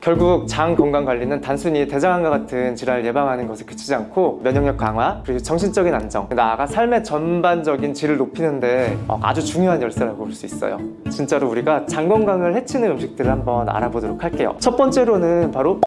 결국 장 건강 관리는 단순히 대장암과 같은 질환을 예방하는 것에 그치지 않고 면역력 강화, 그리고 정신적인 안정, 나아가 삶의 전반적인 질을 높이는데 아주 중요한 열쇠라고 볼 수 있어요. 진짜로 우리가 장 건강을 해치는 음식들을 한번 알아보도록 할게요. 첫 번째로는 바로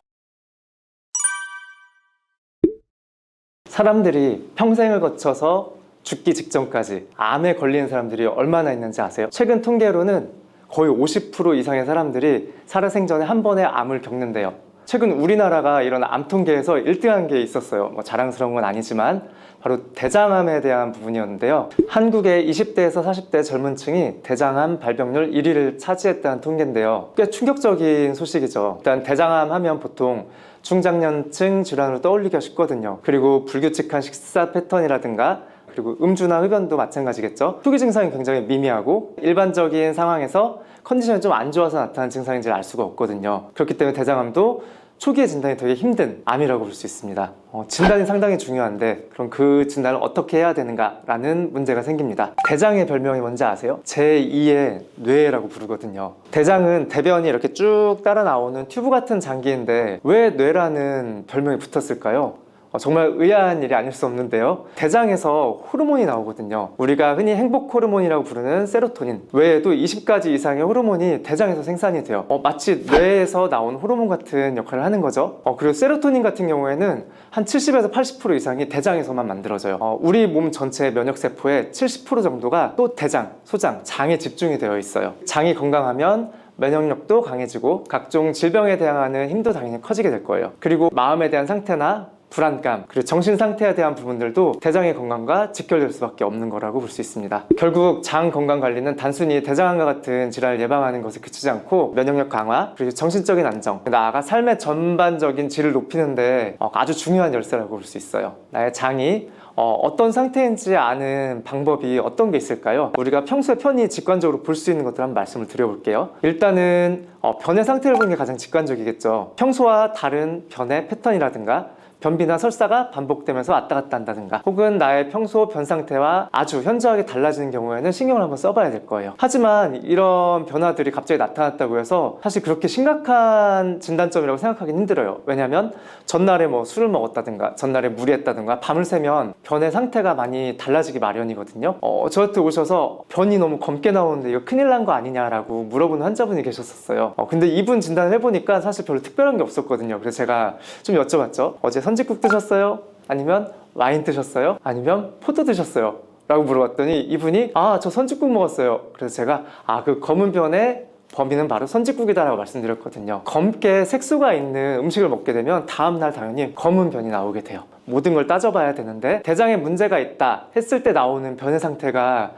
사람들이 평생을 거쳐서 죽기 직전까지 암에 걸리는 사람들이 얼마나 있는지 아세요? 최근 통계로는 거의 50% 이상의 사람들이 살아생전에 한 번의 암을 겪는데요. 최근 우리나라가 이런 암 통계에서 1등한 게 있었어요. 자랑스러운 건 아니지만 바로 대장암에 대한 부분이었는데요. 한국의 20대에서 40대 젊은 층이 대장암 발병률 1위를 차지했다는 통계인데요. 꽤 충격적인 소식이죠. 일단 대장암 하면 보통 중장년층 질환으로 떠올리기가 쉽거든요. 그리고 불규칙한 식사 패턴이라든가 그리고 음주나 흡연도 마찬가지겠죠. 초기 증상이 굉장히 미미하고 일반적인 상황에서 컨디션이 좀 안 좋아서 나타나는 증상인지를 알 수가 없거든요. 그렇기 때문에 대장암도 초기에 진단이 되게 힘든 암이라고 볼 수 있습니다. 진단이 상당히 중요한데 그럼 그 진단을 어떻게 해야 되는가라는 문제가 생깁니다. 대장의 별명이 뭔지 아세요? 제2의 뇌라고 부르거든요. 대장은 대변이 이렇게 쭉 따라 나오는 튜브 같은 장기인데 왜 뇌라는 별명이 붙었을까요? 정말 의아한 일이 아닐 수 없는데요. 대장에서 호르몬이 나오거든요. 우리가 흔히 행복 호르몬이라고 부르는 세로토닌 외에도 20가지 이상의 호르몬이 대장에서 생산이 돼요. 마치 뇌에서 나온 호르몬 같은 역할을 하는 거죠. 그리고 세로토닌 같은 경우에는 한 70에서 80% 이상이 대장에서만 만들어져요. 우리 몸 전체의 면역세포의 70% 정도가 또 대장, 소장, 장에 집중이 되어 있어요. 장이 건강하면 면역력도 강해지고 각종 질병에 대항하는 힘도 당연히 커지게 될 거예요. 그리고 마음에 대한 상태나 불안감, 그리고 정신 상태에 대한 부분들도 대장의 건강과 직결될 수밖에 없는 거라고 볼 수 있습니다. 결국 장 건강 관리는 단순히 대장암과 같은 질환을 예방하는 것에 그치지 않고 면역력 강화, 그리고 정신적인 안정, 나아가 삶의 전반적인 질을 높이는데 아주 중요한 열쇠라고 볼 수 있어요. 나의 장이 어떤 상태인지 아는 방법이 어떤 게 있을까요? 우리가 평소에 편히 직관적으로 볼 수 있는 것들 한번 말씀을 드려볼게요. 일단은 변의 상태를 보는 게 가장 직관적이겠죠. 평소와 다른 변의 패턴이라든가 변비나 설사가 반복되면서 왔다 갔다 한다든가 혹은 나의 평소 변 상태와 아주 현저하게 달라지는 경우에는 신경을 한번 써봐야 될 거예요. 하지만 이런 변화들이 갑자기 나타났다고 해서 사실 그렇게 심각한 진단점이라고 생각하기는 힘들어요. 왜냐하면 전날에 술을 먹었다든가 전날에 무리했다든가 밤을 새면 변의 상태가 많이 달라지기 마련이거든요. 저한테 오셔서 변이 너무 검게 나오는데 이거 큰일 난 거 아니냐라고 물어보는 환자분이 계셨었어요. 근데 이분 진단을 해보니까 사실 별로 특별한 게 없었거든요. 그래서 제가 좀 여쭤봤죠. 어제 선짓국 드셨어요? 아니면 와인 드셨어요? 아니면 포도 드셨어요? 라고 물어봤더니 이분이 저 선짓국 먹었어요. 그래서 제가 그 검은 변의 범인은 바로 선짓국이다 라고 말씀드렸거든요. 검게 색소가 있는 음식을 먹게 되면 다음날 당연히 검은 변이 나오게 돼요. 모든 걸 따져봐야 되는데 대장에 문제가 있다 했을 때 나오는 변의 상태가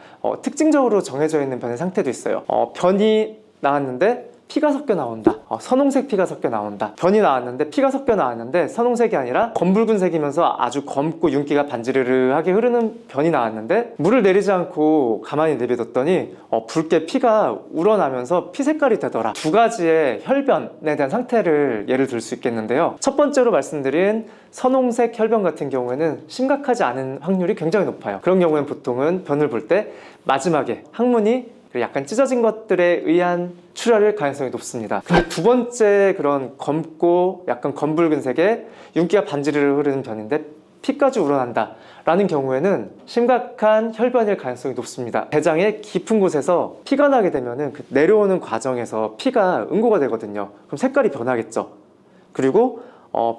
특징적으로 정해져 있는 변의 상태도 있어요. 변이 나왔는데 피가 섞여 나온다. 선홍색 피가 섞여 나온다. 변이 나왔는데 피가 섞여 나왔는데 선홍색이 아니라 검붉은색이면서 아주 검고 윤기가 반지르르하게 흐르는 변이 나왔는데 물을 내리지 않고 가만히 내비뒀더니 붉게 피가 우러나면서 피 색깔이 되더라. 두 가지의 혈변에 대한 상태를 예를 들 수 있겠는데요. 첫 번째로 말씀드린 선홍색 혈변 같은 경우에는 심각하지 않은 확률이 굉장히 높아요. 그런 경우에는 보통은 변을 볼 때 마지막에 항문이 약간 찢어진 것들에 의한 출혈일 가능성이 높습니다. 근데 두 번째 그런 검고 약간 검붉은색의 윤기가 반지르르 흐르는 변인데 피까지 우러난다 라는 경우에는 심각한 혈변일 가능성이 높습니다. 대장의 깊은 곳에서 피가 나게 되면은 그 내려오는 과정에서 피가 응고가 되거든요. 그럼 색깔이 변하겠죠. 그리고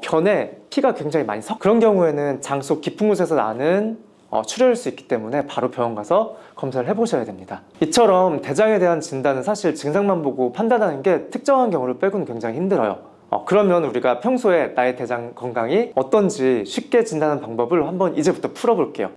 변에 피가 굉장히 많이 그런 경우에는 장 속 깊은 곳에서 나는 출혈일 수 있기 때문에 바로 병원 가서 검사를 해보셔야 됩니다. 이처럼 대장에 대한 진단은 사실 증상만 보고 판단하는 게 특정한 경우를 빼고는 굉장히 힘들어요. 그러면 우리가 평소에 나의 대장 건강이 어떤지 쉽게 진단하는 방법을 한번 이제부터 풀어볼게요.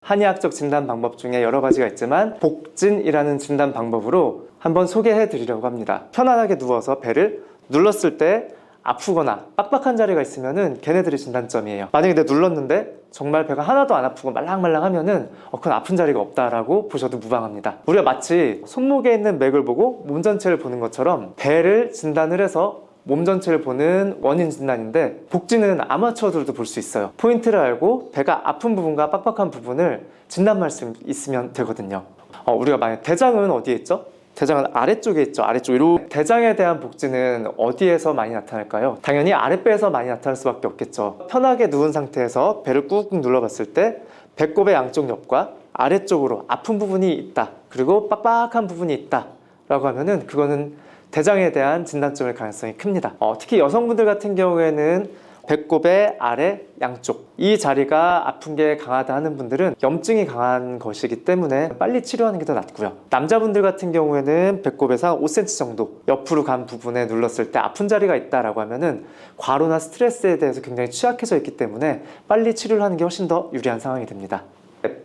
한의학적 진단 방법 중에 여러 가지가 있지만 복진이라는 진단 방법으로 한번 소개해 드리려고 합니다. 편안하게 누워서 배를 눌렀을 때 아프거나 빡빡한 자리가 있으면은 걔네들이 진단점이에요. 만약에 내가 눌렀는데 정말 배가 하나도 안 아프고 말랑말랑 하면은 그건 아픈 자리가 없다라고 보셔도 무방합니다. 우리가 마치 손목에 있는 맥을 보고 몸 전체를 보는 것처럼 배를 진단을 해서 몸 전체를 보는 원인 진단인데 복진은 아마추어들도 볼 수 있어요. 포인트를 알고 배가 아픈 부분과 빡빡한 부분을 진단만 있으면 되거든요. 우리가 만약 대장은 어디에 있죠? 대장은 아래쪽에 있죠. 아래쪽. 대장에 대한 복지는 어디에서 많이 나타날까요? 당연히 아랫배에서 많이 나타날 수밖에 없겠죠. 편하게 누운 상태에서 배를 꾹꾹 눌러봤을 때 배꼽의 양쪽 옆과 아래쪽으로 아픈 부분이 있다, 그리고 빡빡한 부분이 있다 라고 하면은 그거는 대장에 대한 진단점일 가능성이 큽니다. 특히 여성분들 같은 경우에는 배꼽의 아래 양쪽, 이 자리가 아픈 게 강하다 하는 분들은 염증이 강한 것이기 때문에 빨리 치료하는 게 더 낫고요. 남자분들 같은 경우에는 배꼽에서 5cm 정도 옆으로 간 부분에 눌렀을 때 아픈 자리가 있다라고 하면은 과로나 스트레스에 대해서 굉장히 취약해져 있기 때문에 빨리 치료를 하는 게 훨씬 더 유리한 상황이 됩니다.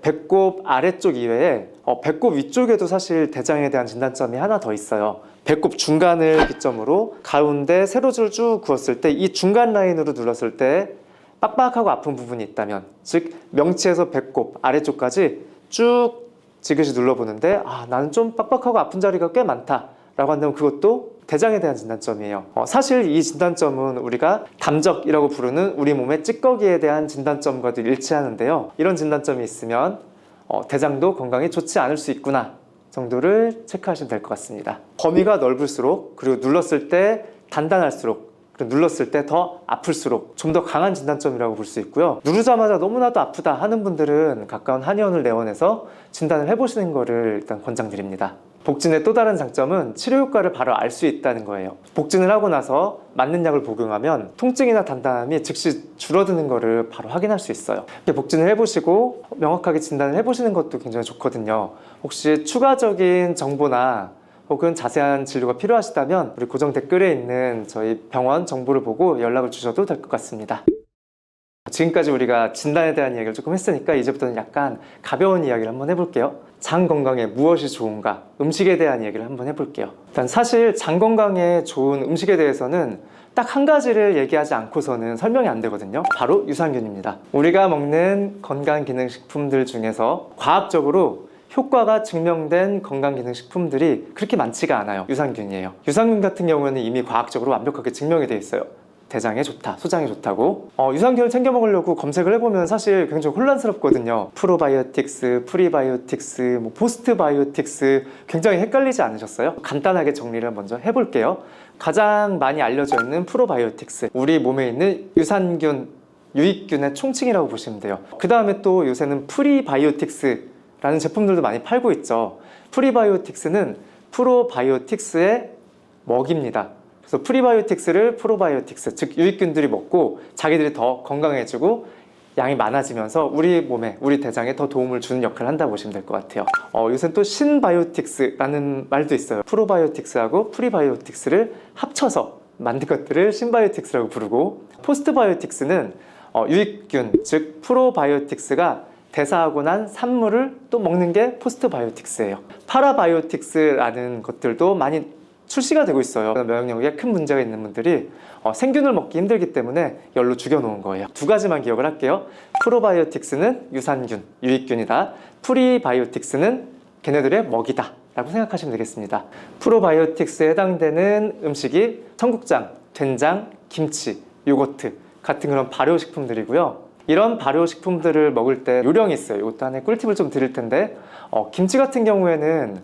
배꼽 아래쪽 이외에 배꼽 위쪽에도 사실 대장에 대한 진단점이 하나 더 있어요. 배꼽 중간을 기점으로 가운데 세로줄을 쭉 그었을 때 이 중간 라인으로 눌렀을 때 빡빡하고 아픈 부분이 있다면, 즉 명치에서 배꼽 아래쪽까지 쭉 지그시 눌러보는데 나는 좀 빡빡하고 아픈 자리가 꽤 많다 라고 한다면 그것도 대장에 대한 진단점이에요. 사실 이 진단점은 우리가 담적이라고 부르는 우리 몸의 찌꺼기에 대한 진단점과도 일치하는데요. 이런 진단점이 있으면 대장도 건강에 좋지 않을 수 있구나 정도를 체크하시면 될 것 같습니다. 범위가 넓을수록, 그리고 눌렀을 때 단단할수록, 그리고 눌렀을 때 더 아플수록 좀 더 강한 진단점이라고 볼 수 있고요. 누르자마자 너무나도 아프다 하는 분들은 가까운 한의원을 내원해서 진단을 해보시는 것을 일단 권장드립니다. 복진의 또 다른 장점은 치료 효과를 바로 알 수 있다는 거예요. 복진을 하고 나서 맞는 약을 복용하면 통증이나 단단함이 즉시 줄어드는 것을 바로 확인할 수 있어요. 복진을 해보시고 명확하게 진단을 해보시는 것도 굉장히 좋거든요. 혹시 추가적인 정보나 혹은 자세한 진료가 필요하시다면 우리 고정 댓글에 있는 저희 병원 정보를 보고 연락을 주셔도 될 것 같습니다. 지금까지 우리가 진단에 대한 이야기를 조금 했으니까 이제부터는 약간 가벼운 이야기를 한번 해볼게요. 장 건강에 무엇이 좋은가? 음식에 대한 이야기를 한번 해볼게요. 일단 사실 장 건강에 좋은 음식에 대해서는 딱 한 가지를 얘기하지 않고서는 설명이 안 되거든요. 바로 유산균입니다. 우리가 먹는 건강기능식품들 중에서 과학적으로 효과가 증명된 건강기능식품들이 그렇게 많지가 않아요. 유산균이에요. 유산균 같은 경우는 이미 과학적으로 완벽하게 증명이 돼 있어요. 대장에 좋다, 소장에 좋다고. 유산균을 챙겨 먹으려고 검색을 해보면 사실 굉장히 혼란스럽거든요. 프로바이오틱스, 프리바이오틱스, 포스트바이오틱스, 굉장히 헷갈리지 않으셨어요? 간단하게 정리를 먼저 해볼게요. 가장 많이 알려져 있는 프로바이오틱스, 우리 몸에 있는 유산균, 유익균의 총칭이라고 보시면 돼요. 그 다음에 또 요새는 프리바이오틱스 라는 제품들도 많이 팔고 있죠. 프리바이오틱스는 프로바이오틱스의 먹입니다. 그래서 프리바이오틱스를 프로바이오틱스, 즉 유익균들이 먹고 자기들이 더 건강해지고 양이 많아지면서 우리 몸에, 우리 대장에 더 도움을 주는 역할을 한다고 보시면 될 것 같아요. 요새는 또 신바이오틱스라는 말도 있어요. 프로바이오틱스하고 프리바이오틱스를 합쳐서 만든 것들을 신바이오틱스라고 부르고, 포스트바이오틱스는 유익균, 즉 프로바이오틱스가 대사하고 난 산물을 또 먹는 게 포스트바이오틱스예요. 파라바이오틱스라는 것들도 많이 출시가 되고 있어요. 면역력에 큰 문제가 있는 분들이 생균을 먹기 힘들기 때문에 열로 죽여놓은 거예요. 두 가지만 기억을 할게요. 프로바이오틱스는 유산균, 유익균이다. 프리바이오틱스는 걔네들의 먹이다 라고 생각하시면 되겠습니다. 프로바이오틱스에 해당되는 음식이 청국장, 된장, 김치, 요거트 같은 그런 발효식품들이고요. 이런 발효식품들을 먹을 때 요령이 있어요. 이것도 하나의 꿀팁을 좀 드릴 텐데, 김치 같은 경우에는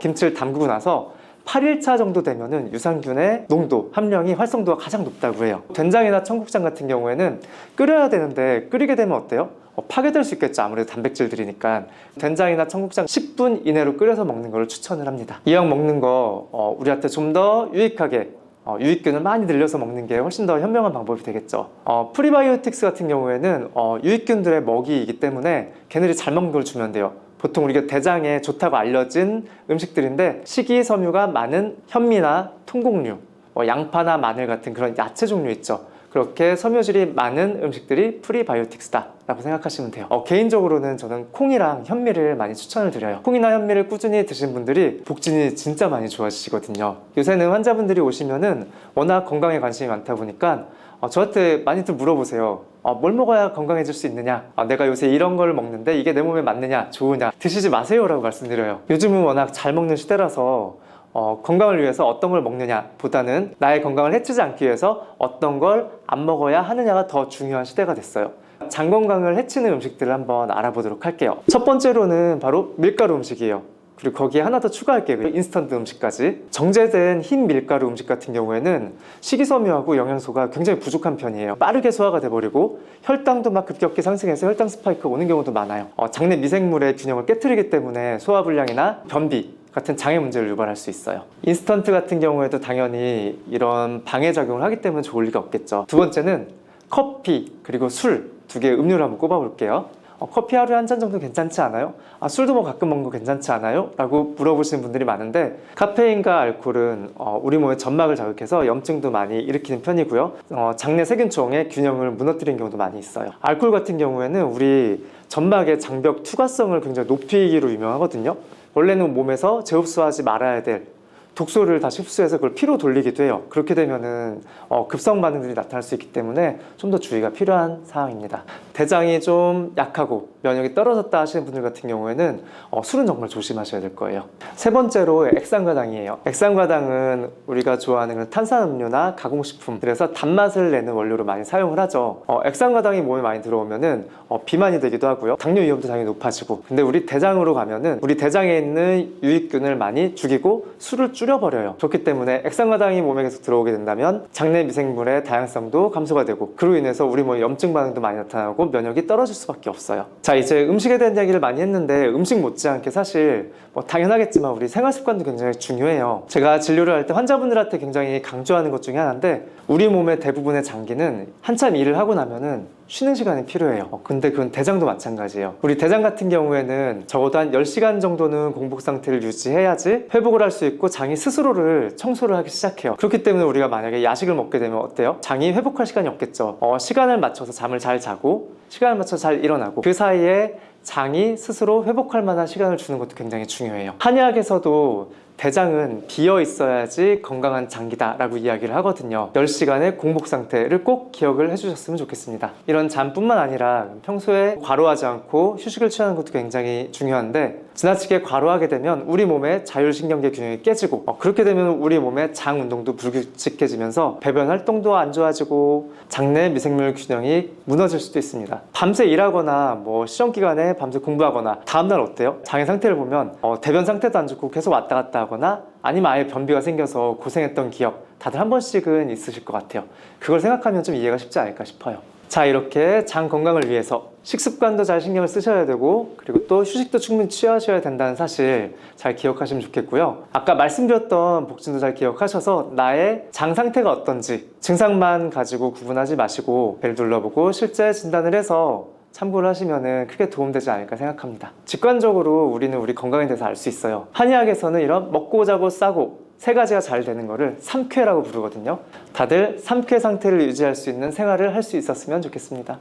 김치를 담그고 나서 8일차 정도 되면은 유산균의 농도, 함량이, 활성도가 가장 높다고 해요. 된장이나 청국장 같은 경우에는 끓여야 되는데 끓이게 되면 어때요? 파괴될 수 있겠죠. 아무래도 단백질들이니까. 된장이나 청국장 10분 이내로 끓여서 먹는 걸 추천을 합니다. 이왕 먹는 거 우리한테 좀 더 유익하게 유익균을 많이 늘려서 먹는 게 훨씬 더 현명한 방법이 되겠죠. 프리바이오틱스 같은 경우에는 유익균들의 먹이이기 때문에 걔네들이 잘 먹는 걸 주면 돼요. 보통 우리가 대장에 좋다고 알려진 음식들인데 식이섬유가 많은 현미나 통곡류, 양파나 마늘 같은 그런 야채 종류 있죠. 그렇게 섬유질이 많은 음식들이 프리바이오틱스다 라고 생각하시면 돼요. 개인적으로는 저는 콩이랑 현미를 많이 추천을 드려요. 콩이나 현미를 꾸준히 드신 분들이 복진이 진짜 많이 좋아지시거든요. 요새는 환자분들이 오시면은 워낙 건강에 관심이 많다 보니까 저한테 많이들 물어보세요. 뭘 먹어야 건강해질 수 있느냐, 내가 요새 이런 걸 먹는데 이게 내 몸에 맞느냐, 좋으냐, 드시지 마세요 라고 말씀드려요. 요즘은 워낙 잘 먹는 시대라서 건강을 위해서 어떤 걸 먹느냐 보다는 나의 건강을 해치지 않기 위해서 어떤 걸 안 먹어야 하느냐가 더 중요한 시대가 됐어요. 장 건강을 해치는 음식들을 한번 알아보도록 할게요. 첫 번째로는 바로 밀가루 음식이에요. 그리고 거기에 하나 더 추가할게요. 인스턴트 음식까지. 정제된 흰 밀가루 음식 같은 경우에는 식이섬유하고 영양소가 굉장히 부족한 편이에요. 빠르게 소화가 돼버리고 혈당도 막 급격히 상승해서 혈당 스파이크가 오는 경우도 많아요. 장내 미생물의 균형을 깨트리기 때문에 소화불량이나 변비 같은 장애 문제를 유발할 수 있어요. 인스턴트 같은 경우에도 당연히 이런 방해 작용을 하기 때문에 좋을 리가 없겠죠. 두 번째는 커피 그리고 술 두 개의 음료를 한번 꼽아볼게요. 커피 하루에 한 잔 정도 괜찮지 않아요? 술도 뭐 가끔 먹는 거 괜찮지 않아요? 라고 물어보시는 분들이 많은데, 카페인과 알코올은 우리 몸의 점막을 자극해서 염증도 많이 일으키는 편이고요. 장내 세균총의 균형을 무너뜨리는 경우도 많이 있어요. 알코올 같은 경우에는 우리 점막의 장벽 투과성을 굉장히 높이기로 유명하거든요. 원래는 몸에서 재흡수하지 말아야 될 독소를 다시 흡수해서 그걸 피로 돌리기도 해요. 그렇게 되면은 급성 반응들이 나타날 수 있기 때문에 좀 더 주의가 필요한 사항입니다. 대장이 좀 약하고 면역이 떨어졌다 하시는 분들 같은 경우에는 술은 정말 조심하셔야 될 거예요. 세 번째로 액상과당이에요. 액상과당은 우리가 좋아하는 탄산음료나 가공식품, 그래서 단맛을 내는 원료로 많이 사용을 하죠. 액상과당이 몸에 많이 들어오면은 비만이 되기도 하고요. 당뇨 위험도 당연히 높아지고, 근데 우리 대장으로 가면은 우리 대장에 있는 유익균을 많이 죽이고 술을 줄여버려요. 그렇기 때문에 액상과당이 몸에 계속 들어오게 된다면 장내 미생물의 다양성도 감소가 되고, 그로 인해서 우리 몸에 염증 반응도 많이 나타나고 면역이 떨어질 수밖에 없어요. 자, 이제 음식에 대한 이야기를 많이 했는데, 음식 못지않게 사실 당연하겠지만 우리 생활 습관도 굉장히 중요해요. 제가 진료를 할 때 환자분들한테 굉장히 강조하는 것 중에 하나인데, 우리 몸의 대부분의 장기는 한참 일을 하고 나면은 쉬는 시간이 필요해요. 근데 그건 대장도 마찬가지예요. 우리 대장 같은 경우에는 적어도 한 10시간 정도는 공복 상태를 유지해야지 회복을 할 수 있고 장이 스스로를 청소를 하기 시작해요. 그렇기 때문에 우리가 만약에 야식을 먹게 되면 어때요? 장이 회복할 시간이 없겠죠. 시간을 맞춰서 잠을 잘 자고 시간을 맞춰서 잘 일어나고, 그 사이에 장이 스스로 회복할 만한 시간을 주는 것도 굉장히 중요해요. 한의학에서도 대장은 비어 있어야지 건강한 장기다 라고 이야기를 하거든요. 10시간의 공복 상태를 꼭 기억을 해주셨으면 좋겠습니다. 이런 잠뿐만 아니라 평소에 과로하지 않고 휴식을 취하는 것도 굉장히 중요한데, 지나치게 과로하게 되면 우리 몸의 자율신경계 균형이 깨지고, 그렇게 되면 우리 몸의 장 운동도 불규칙해지면서 배변 활동도 안 좋아지고 장내 미생물 균형이 무너질 수도 있습니다. 밤새 일하거나 시험 기간에 밤새 공부하거나 다음날 어때요? 장의 상태를 보면 대변 상태도 안 좋고 계속 왔다 갔다 하거나, 아니면 아예 변비가 생겨서 고생했던 기억 다들 한 번씩은 있으실 것 같아요. 그걸 생각하면 좀 이해가 쉽지 않을까 싶어요. 자, 이렇게 장 건강을 위해서 식습관도 잘 신경을 쓰셔야 되고, 그리고 또 휴식도 충분히 취하셔야 된다는 사실 잘 기억하시면 좋겠고요. 아까 말씀드렸던 복진도 잘 기억하셔서 나의 장 상태가 어떤지 증상만 가지고 구분하지 마시고 벨 눌러보고 실제 진단을 해서 참고를 하시면 크게 도움되지 않을까 생각합니다. 직관적으로 우리는 우리 건강에 대해서 알 수 있어요. 한의학에서는 이런 먹고 자고 싸고 세 가지가 잘 되는 거를 삼쾌라고 부르거든요. 다들 삼쾌 상태를 유지할 수 있는 생활을 할 수 있었으면 좋겠습니다.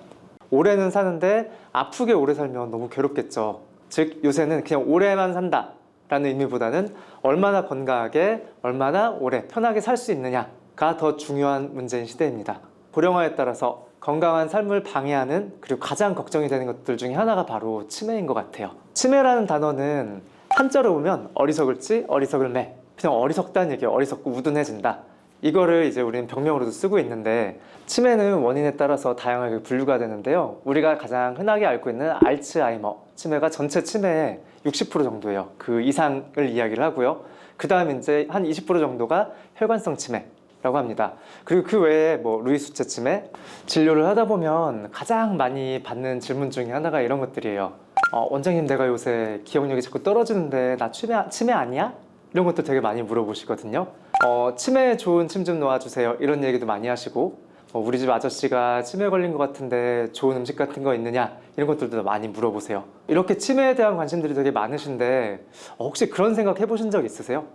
오래는 사는데 아프게 오래 살면 너무 괴롭겠죠. 즉, 요새는 그냥 오래만 산다 라는 의미보다는 얼마나 건강하게, 얼마나 오래 편하게 살 수 있느냐가 더 중요한 문제인 시대입니다. 고령화에 따라서 건강한 삶을 방해하는, 그리고 가장 걱정이 되는 것들 중에 하나가 바로 치매인 것 같아요. 치매라는 단어는 한자로 보면 어리석을지 어리석을매, 그냥 어리석다는 얘기예요. 어리석고 우둔해진다. 이거를 이제 우리는 병명으로도 쓰고 있는데, 치매는 원인에 따라서 다양하게 분류가 되는데요. 우리가 가장 흔하게 알고 있는 알츠하이머 치매가 전체 치매의 60% 정도예요. 그 이상을 이야기를 하고요. 그 다음 이제 한 20% 정도가 혈관성 치매 라고 합니다. 그리고 그 외에 루이수체 치매, 진료를 하다 보면 가장 많이 받는 질문 중에 하나가 이런 것들이에요. 원장님, 내가 요새 기억력이 자꾸 떨어지는데 나 치매 아니야? 이런 것도 되게 많이 물어보시거든요. 치매에 좋은 침 좀 놓아주세요, 이런 얘기도 많이 하시고, 우리 집 아저씨가 치매 걸린 것 같은데 좋은 음식 같은 거 있느냐, 이런 것들도 많이 물어보세요. 이렇게 치매에 대한 관심들이 되게 많으신데, 혹시 그런 생각 해보신 적 있으세요?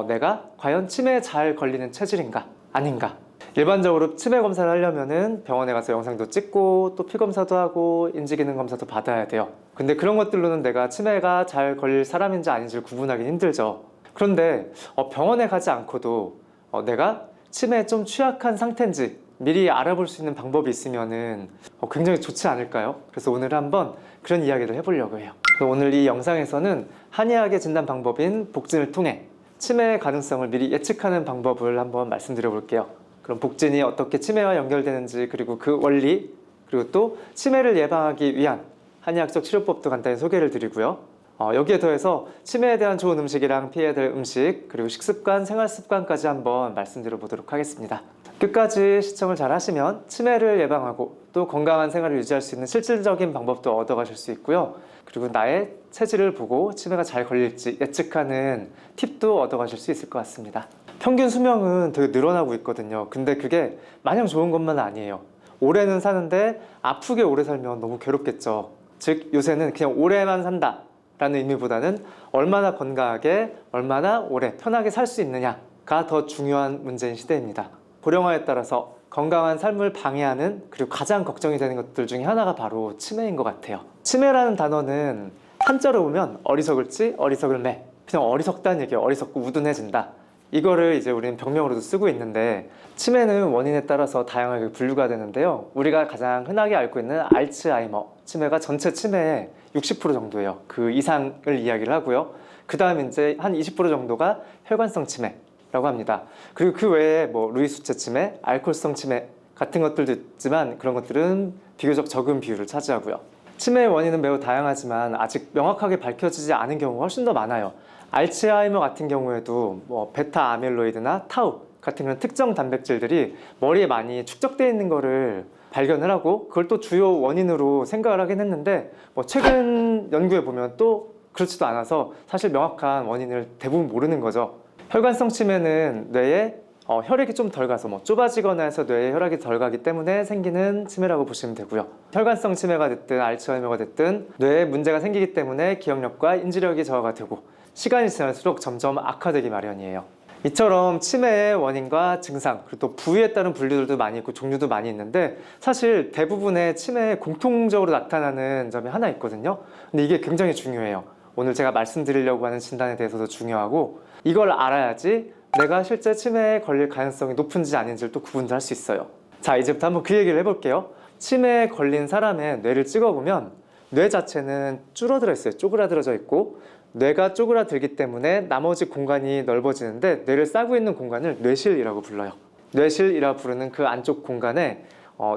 내가 과연 치매에 잘 걸리는 체질인가 아닌가? 일반적으로 치매 검사를 하려면은 병원에 가서 영상도 찍고 또 피 검사도 하고 인지기능 검사도 받아야 돼요. 근데 그런 것들로는 내가 치매가 잘 걸릴 사람인지 아닌지를 구분하기 힘들죠. 그런데 병원에 가지 않고도 내가 치매에 좀 취약한 상태인지 미리 알아볼 수 있는 방법이 있으면은 굉장히 좋지 않을까요? 그래서 오늘 한번 그런 이야기를 해보려고 해요. 오늘 이 영상에서는 한의학의 진단 방법인 복진을 통해 치매의 가능성을 미리 예측하는 방법을 한번 말씀드려 볼게요. 그럼 복진이 어떻게 치매와 연결되는지, 그리고 그 원리, 그리고 또 치매를 예방하기 위한 한의학적 치료법도 간단히 소개를 드리고요. 여기에 더해서 치매에 대한 좋은 음식이랑 피해야 될 음식, 그리고 식습관, 생활습관까지 한번 말씀드려 보도록 하겠습니다. 끝까지 시청을 잘 하시면 치매를 예방하고 또 건강한 생활을 유지할 수 있는 실질적인 방법도 얻어가실 수 있고요. 그리고 나의 체질을 보고 치매가 잘 걸릴지 예측하는 팁도 얻어가실 수 있을 것 같습니다. 평균 수명은 되게 늘어나고 있거든요. 근데 그게 마냥 좋은 것만 아니에요. 오래는 사는데 아프게 오래 살면 너무 괴롭겠죠. 즉 요새는 그냥 오래만 산다 라는 의미보다는 얼마나 건강하게, 얼마나 오래 편하게 살 수 있느냐가 더 중요한 문제인 시대입니다. 고령화에 따라서 건강한 삶을 방해하는, 그리고 가장 걱정이 되는 것들 중에 하나가 바로 치매인 것 같아요. 치매라는 단어는 한자로 보면 어리석을지 어리석을매, 그냥 어리석다는 얘기예요. 어리석고 우둔해진다. 이거를 이제 우리는 병명으로도 쓰고 있는데, 치매는 원인에 따라서 다양하게 분류가 되는데요. 우리가 가장 흔하게 알고 있는 알츠하이머 치매가 전체 치매의 60% 정도예요. 그 이상을 이야기를 하고요. 그 다음 이제 한 20% 정도가 혈관성 치매라고 합니다. 그리고 그 외에 뭐 루이수체 치매, 알코올성 치매 같은 것들도 있지만 그런 것들은 비교적 적은 비율을 차지하고요. 치매의 원인은 매우 다양하지만 아직 명확하게 밝혀지지 않은 경우가 훨씬 더 많아요. 알츠하이머 같은 경우에도 뭐 베타 아밀로이드나 타우 같은 그런 특정 단백질들이 머리에 많이 축적되어 있는 거를 발견을 하고 그걸 또 주요 원인으로 생각을 하긴 했는데, 뭐 최근 연구에 보면 또 그렇지도 않아서 사실 명확한 원인을 대부분 모르는 거죠. 혈관성 치매는 뇌에 혈액이 좀 덜 가서 뭐 좁아지거나 해서 뇌에 혈액이 덜 가기 때문에 생기는 치매라고 보시면 되고요. 혈관성 치매가 됐든 알츠하이머가 됐든 뇌에 문제가 생기기 때문에 기억력과 인지력이 저하가 되고 시간이 지날수록 점점 악화되기 마련이에요. 이처럼 치매의 원인과 증상, 그리고 또 부위에 따른 분류들도 많이 있고 종류도 많이 있는데, 사실 대부분의 치매에 공통적으로 나타나는 점이 하나 있거든요. 근데 이게 굉장히 중요해요. 오늘 제가 말씀드리려고 하는 진단에 대해서도 중요하고, 이걸 알아야지 내가 실제 치매에 걸릴 가능성이 높은지 아닌지를 또 구분을 할 수 있어요. 자, 이제부터 한번 그 얘기를 해볼게요. 치매에 걸린 사람의 뇌를 찍어보면 뇌 자체는 줄어들어 있어요. 쪼그라들어져 있고, 뇌가 쪼그라들기 때문에 나머지 공간이 넓어지는데 뇌를 싸고 있는 공간을 뇌실이라고 불러요. 뇌실이라 부르는 그 안쪽 공간에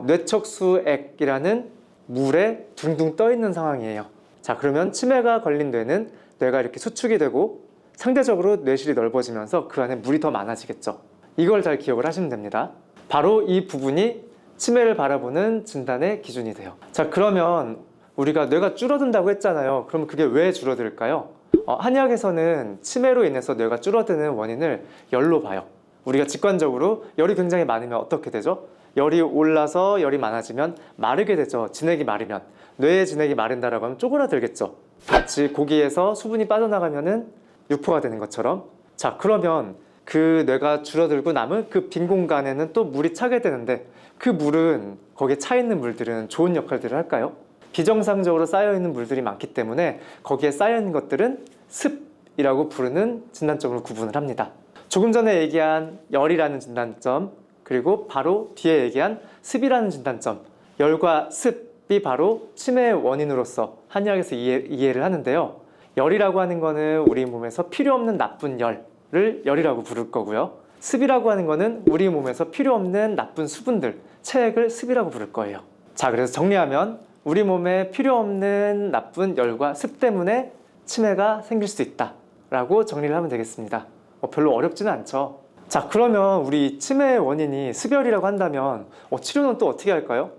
뇌척수액이라는 물에 둥둥 떠 있는 상황이에요. 자, 그러면 치매가 걸린 뇌는 뇌가 이렇게 수축이 되고 상대적으로 뇌실이 넓어지면서 그 안에 물이 더 많아지겠죠. 이걸 잘 기억을 하시면 됩니다. 바로 이 부분이 치매를 바라보는 진단의 기준이 돼요. 자, 그러면 우리가 뇌가 줄어든다고 했잖아요. 그럼 그게 왜 줄어들까요? 한의학에서는 치매로 인해서 뇌가 줄어드는 원인을 열로 봐요. 우리가 직관적으로 열이 굉장히 많으면 어떻게 되죠? 열이 올라서 열이 많아지면 마르게 되죠. 진액이 마르면. 뇌의 진액이 마른다라고 하면 쪼그라들겠죠. 마치 고기에서 수분이 빠져나가면은 유포가 되는 것처럼. 자, 그러면 그 뇌가 줄어들고 남은 그 빈 공간에는 또 물이 차게 되는데, 그 물은, 거기에 차 있는 물들은 좋은 역할들을 할까요? 비정상적으로 쌓여있는 물들이 많기 때문에 거기에 쌓여있는 것들은 습이라고 부르는 진단점으로 구분을 합니다. 조금 전에 얘기한 열이라는 진단점, 그리고 바로 뒤에 얘기한 습이라는 진단점, 열과 습이 바로 치매의 원인으로서 한의학에서 이해를 하는데요. 열이라고 하는 거는 우리 몸에서 필요 없는 나쁜 열을 열이라고 부를 거고요. 습이라고 하는 거는 우리 몸에서 필요 없는 나쁜 수분들, 체액을 습이라고 부를 거예요. 자, 그래서 정리하면 우리 몸에 필요 없는 나쁜 열과 습 때문에 치매가 생길 수 있다라고 정리를 하면 되겠습니다. 별로 어렵지는 않죠. 자, 그러면 우리 치매의 원인이 습열이라고 한다면 치료는 또 어떻게 할까요?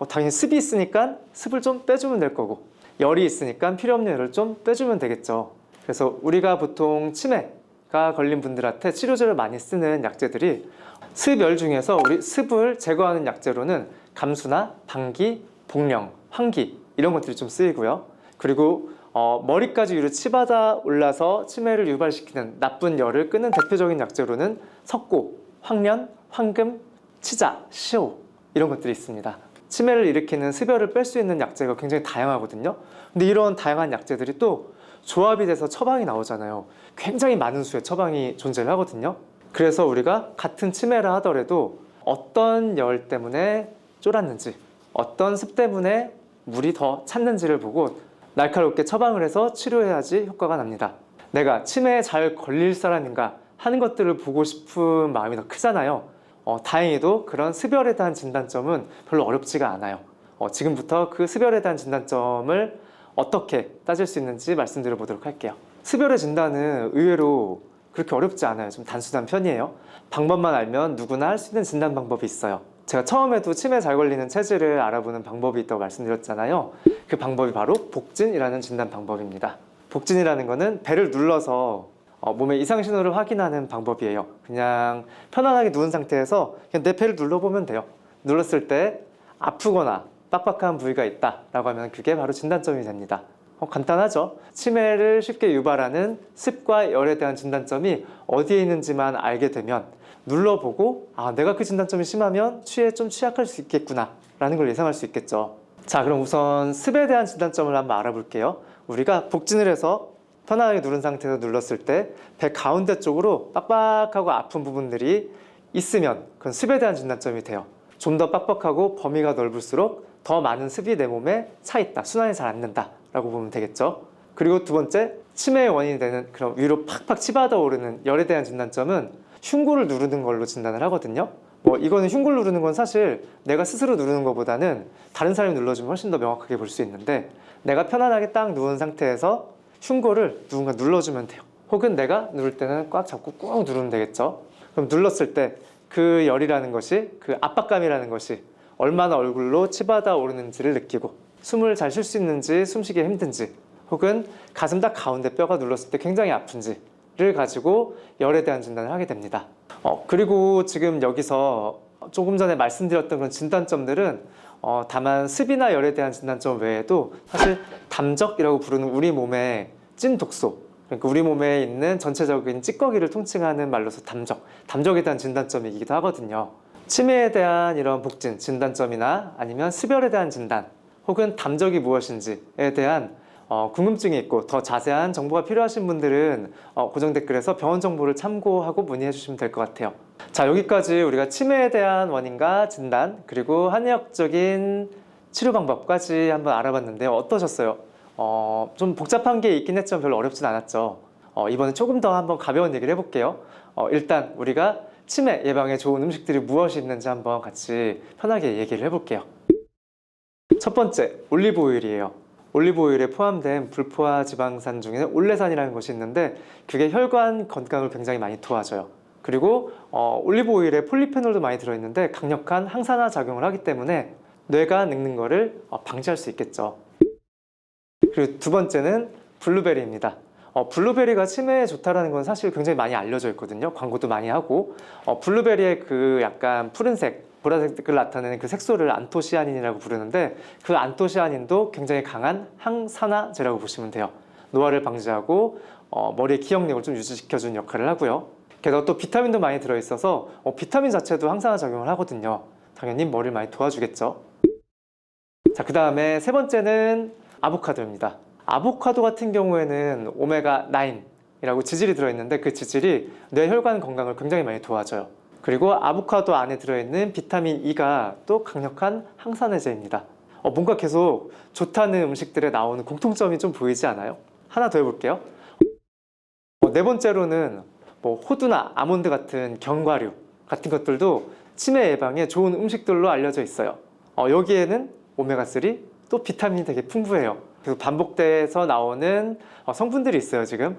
당연히 습이 있으니까 습을 좀 빼주면 될 거고, 열이 있으니까 필요 없는 열을 좀 빼주면 되겠죠. 그래서 우리가 보통 치매가 걸린 분들한테 치료제를 많이 쓰는 약제들이 습열 중에서 우리 습을 제거하는 약제로는 감수나 방기, 복령, 환기 이런 것들이 좀 쓰이고요. 그리고 머리까지 위로 치받아 올라서 치매를 유발시키는 나쁜 열을 끄는 대표적인 약재로는 석고, 황련, 황금, 치자, 시오 이런 것들이 있습니다. 치매를 일으키는 습열을 뺄 수 있는 약재가 굉장히 다양하거든요. 근데 이런 다양한 약재들이 또 조합이 돼서 처방이 나오잖아요. 굉장히 많은 수의 처방이 존재를 하거든요. 그래서 우리가 같은 치매를 하더라도 어떤 열 때문에 쫄았는지, 어떤 습 때문에 물이 더 찼는지를 보고 날카롭게 처방을 해서 치료해야지 효과가 납니다. 내가 치매에 잘 걸릴 사람인가 하는 것들을 보고 싶은 마음이 더 크잖아요. 다행히도 그런 습열에 대한 진단점은 별로 어렵지가 않아요. 지금부터 그 습열에 대한 진단점을 어떻게 따질 수 있는지 말씀드려 보도록 할게요. 습열의 진단은 의외로 그렇게 어렵지 않아요. 좀 단순한 편이에요. 방법만 알면 누구나 할 수 있는 진단 방법이 있어요. 제가 처음에도 치매에 잘 걸리는 체질을 알아보는 방법이 있다고 말씀드렸잖아요. 그 방법이 바로 복진이라는 진단 방법입니다. 복진이라는 거는 배를 눌러서 몸의 이상 신호를 확인하는 방법이에요. 그냥 편안하게 누운 상태에서 그냥 내 배를 눌러보면 돼요. 눌렀을 때 아프거나 빡빡한 부위가 있다라고 하면 그게 바로 진단점이 됩니다. 간단하죠? 치매를 쉽게 유발하는 습과 열에 대한 진단점이 어디에 있는지만 알게 되면 눌러보고 내가 그 진단점이 심하면 취에 좀 취약할 수 있겠구나 라는 걸 예상할 수 있겠죠. 자, 그럼 우선 습에 대한 진단점을 한번 알아볼게요. 우리가 복진을 해서 편안하게 누른 상태에서 눌렀을 때 배 가운데 쪽으로 빡빡하고 아픈 부분들이 있으면 그건 습에 대한 진단점이 돼요. 좀 더 빡빡하고 범위가 넓을수록 더 많은 습이 내 몸에 차 있다, 순환이 잘 안 된다 라고 보면 되겠죠. 그리고 두 번째, 치매의 원인이 되는 그런 위로 팍팍 치받아 오르는 열에 대한 진단점은 흉골을 누르는 걸로 진단을 하거든요. 이거는 흉골 누르는 건 사실 내가 스스로 누르는 것보다는 다른 사람이 눌러주면 훨씬 더 명확하게 볼 수 있는데, 내가 편안하게 딱 누운 상태에서 흉골을 누군가 눌러주면 돼요. 혹은 내가 누를 때는 꽉 잡고 꾹 누르면 되겠죠. 그럼 눌렀을 때 그 열이라는 것이, 그 압박감이라는 것이 얼마나 얼굴로 치받아 오르는지를 느끼고, 숨을 잘 쉴 수 있는지, 숨쉬기 힘든지, 혹은 가슴 딱 가운데 뼈가 눌렀을 때 굉장히 아픈지를 가지고 열에 대한 진단을 하게 됩니다. 그리고 지금 여기서 조금 전에 말씀드렸던 그런 진단점들은 다만 습이나 열에 대한 진단점 외에도 사실 담적이라고 부르는 우리 몸의 찐 독소, 그러니까 우리 몸에 있는 전체적인 찌꺼기를 통칭하는 말로서 담적에 대한 진단점이기도 하거든요. 치매에 대한 이런 복진, 진단점이나 아니면 습열에 대한 진단, 혹은 담적이 무엇인지에 대한 궁금증이 있고 더 자세한 정보가 필요하신 분들은 고정 댓글에서 병원 정보를 참고하고 문의해 주시면 될 것 같아요. 자, 여기까지 우리가 치매에 대한 원인과 진단, 그리고 한의학적인 치료 방법까지 한번 알아봤는데요. 어떠셨어요? 좀 복잡한 게 있긴 했지만 별로 어렵진 않았죠. 이번에 조금 더 한번 가벼운 얘기를 해볼게요. 일단 우리가 치매 예방에 좋은 음식들이 무엇이 있는지 한번 같이 편하게 얘기를 해볼게요. 첫 번째, 올리브 오일이에요. 올리브 오일에 포함된 불포화 지방산 중에는 올레산이라는 것이 있는데 그게 혈관 건강을 굉장히 많이 도와줘요. 그리고 올리브 오일에 폴리페놀도 많이 들어있는데 강력한 항산화 작용을 하기 때문에 뇌가 늙는 거를 방지할 수 있겠죠. 그리고 두 번째는 블루베리입니다. 블루베리가 치매에 좋다라는 건 사실 굉장히 많이 알려져 있거든요. 광고도 많이 하고 블루베리의 그 약간 푸른색, 보라색을 나타내는 그 색소를 안토시아닌이라고 부르는데 그 안토시아닌도 굉장히 강한 항산화제라고 보시면 돼요. 노화를 방지하고 머리의 기억력을 좀 유지시켜주는 역할을 하고요. 게다가 또 비타민도 많이 들어있어서 비타민 자체도 항산화 작용을 하거든요. 당연히 머리를 많이 도와주겠죠. 자, 그 다음에 세 번째는 아보카도입니다. 아보카도 같은 경우에는 오메가9이라고 지질이 들어있는데 그 지질이 뇌혈관 건강을 굉장히 많이 도와줘요. 그리고 아보카도 안에 들어있는 비타민 E가 또 강력한 항산화제입니다. 뭔가 계속 좋다는 음식들에 나오는 공통점이 좀 보이지 않아요? 하나 더 해볼게요. 네 번째로는 호두나 아몬드 같은 견과류 같은 것들도 치매 예방에 좋은 음식들로 알려져 있어요. 여기에는 오메가3, 또 비타민이 되게 풍부해요. 그래서 반복돼서 나오는 성분들이 있어요, 지금.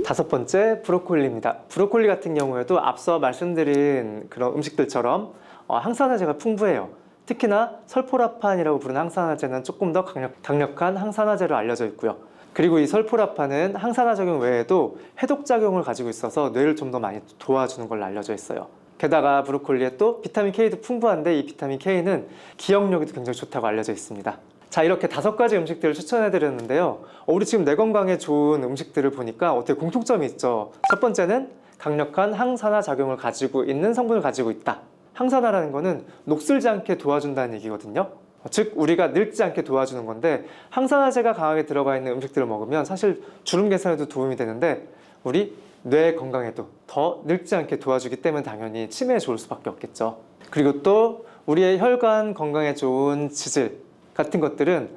다섯 번째, 브로콜리입니다. 브로콜리 같은 경우에도 앞서 말씀드린 그런 음식들처럼 항산화제가 풍부해요. 특히나 설포라판이라고 부르는 항산화제는 조금 더 강력한 항산화제로 알려져 있고요. 그리고 이 설포라판은 항산화 작용 외에도 해독 작용을 가지고 있어서 뇌를 좀 더 많이 도와주는 걸로 알려져 있어요. 게다가 브로콜리에 또 비타민 K도 풍부한데 이 비타민 K는 기억력에도 굉장히 좋다고 알려져 있습니다. 자, 이렇게 5가지 음식들을 추천해 드렸는데요. 우리 지금 뇌 건강에 좋은 음식들을 보니까 어떻게 공통점이 있죠. 첫 번째는 강력한 항산화 작용을 가지고 있는 성분을 가지고 있다. 항산화라는 거는 녹슬지 않게 도와준다는 얘기거든요. 즉 우리가 늙지 않게 도와주는 건데, 항산화제가 강하게 들어가 있는 음식들을 먹으면 사실 주름 개선에도 도움이 되는데 우리 뇌 건강에도 더 늙지 않게 도와주기 때문에 당연히 치매에 좋을 수밖에 없겠죠. 그리고 또 우리의 혈관 건강에 좋은 지질 같은 것들은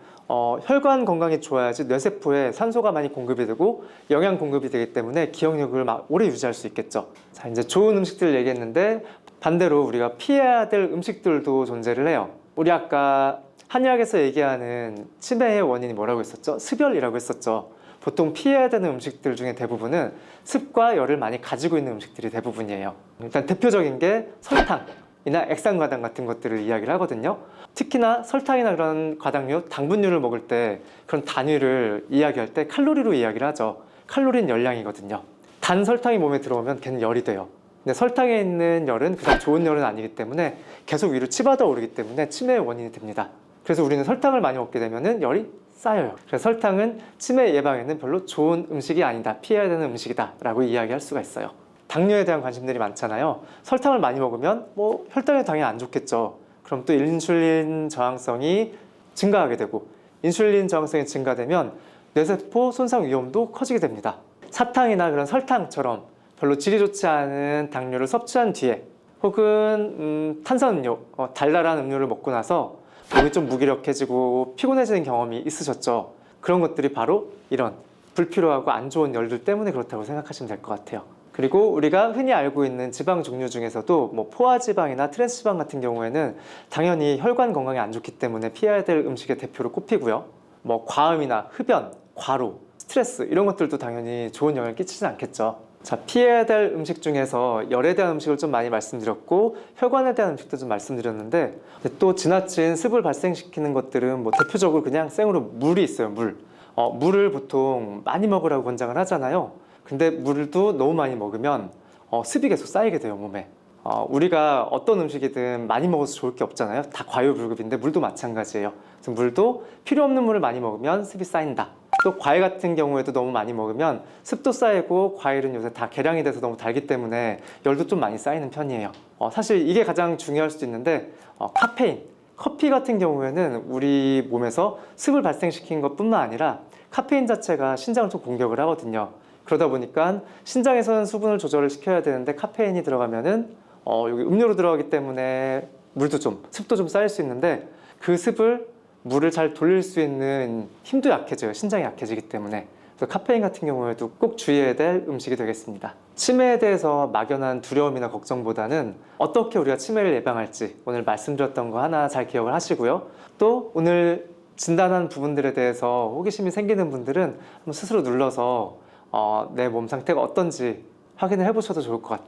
혈관 건강이 좋아야지 뇌세포에 산소가 많이 공급이 되고 영양 공급이 되기 때문에 기억력을 오래 유지할 수 있겠죠. 자, 이제 좋은 음식들을 얘기했는데 반대로 우리가 피해야 될 음식들도 존재를 해요. 우리 아까 한의학에서 얘기하는 치매의 원인이 뭐라고 했었죠? 습열이라고 했었죠. 보통 피해야 되는 음식들 중에 대부분은 습과 열을 많이 가지고 있는 음식들이 대부분이에요. 일단 대표적인 게 설탕이나 액상과당 같은 것들을 이야기를 하거든요. 특히나 설탕이나 그런 과당류, 당분류를 먹을 때 그런 단위를 이야기할 때 칼로리로 이야기를 하죠. 칼로리는 열량이거든요. 단 설탕이 몸에 들어오면 걔는 열이 돼요. 근데 설탕에 있는 열은 그닥 좋은 열은 아니기 때문에 계속 위로 치받아 오르기 때문에 치매의 원인이 됩니다. 그래서 우리는 설탕을 많이 먹게 되면 열이 쌓여요. 그래서 설탕은 치매 예방에는 별로 좋은 음식이 아니다, 피해야 되는 음식이다 라고 이야기할 수가 있어요. 당뇨에 대한 관심들이 많잖아요. 설탕을 많이 먹으면 뭐 혈당이 당연히 안 좋겠죠. 그럼 또 인슐린 저항성이 증가하게 되고, 인슐린 저항성이 증가되면 뇌세포 손상 위험도 커지게 됩니다. 사탕이나 그런 설탕처럼 별로 질이 좋지 않은 당류를 섭취한 뒤에, 혹은 탄산음료, 달달한 음료를 먹고 나서 몸이 좀 무기력해지고 피곤해지는 경험이 있으셨죠? 그런 것들이 바로 이런 불필요하고 안 좋은 열들 때문에 그렇다고 생각하시면 될 것 같아요. 그리고 우리가 흔히 알고 있는 지방 종류 중에서도 뭐 포화지방이나 트랜스지방 같은 경우에는 당연히 혈관 건강에 안 좋기 때문에 피해야 될 음식의 대표로 꼽히고요. 뭐 과음이나 흡연, 과로, 스트레스 이런 것들도 당연히 좋은 영향을 끼치진 않겠죠. 자, 피해야 될 음식 중에서 열에 대한 음식을 좀 많이 말씀드렸고 혈관에 대한 음식도 좀 말씀드렸는데, 또 지나친 습을 발생시키는 것들은 뭐 대표적으로 그냥 생으로 물이 있어요. 물을 보통 많이 먹으라고 권장을 하잖아요. 근데 물도 너무 많이 먹으면 습이 계속 쌓이게 돼요, 몸에. 우리가 어떤 음식이든 많이 먹어서 좋을 게 없잖아요. 다 과유불급인데 물도 마찬가지예요. 그래서 물도 필요 없는 물을 많이 먹으면 습이 쌓인다. 또 과일 같은 경우에도 너무 많이 먹으면 습도 쌓이고, 과일은 요새 다 개량이 돼서 너무 달기 때문에 열도 좀 많이 쌓이는 편이에요. 사실 이게 가장 중요할 수도 있는데, 카페인, 커피 같은 경우에는 우리 몸에서 습을 발생시키는 것뿐만 아니라 카페인 자체가 신장을 좀 공격을 하거든요. 그러다 보니까 신장에서는 수분을 조절을 시켜야 되는데 카페인이 들어가면은 여기 음료로 들어가기 때문에 물도 좀, 습도 좀 쌓일 수 있는데, 그 습을 물을 잘 돌릴 수 있는 힘도 약해져요. 신장이 약해지기 때문에. 그래서 카페인 같은 경우에도 꼭 주의해야 될 음식이 되겠습니다. 치매에 대해서 막연한 두려움이나 걱정보다는 어떻게 우리가 치매를 예방할지 오늘 말씀드렸던 거 하나 잘 기억을 하시고요. 또 오늘 진단한 부분들에 대해서 호기심이 생기는 분들은 한번 스스로 눌러서 내 몸 상태가 어떤지 확인을 해보셔도 좋을 것 같아요.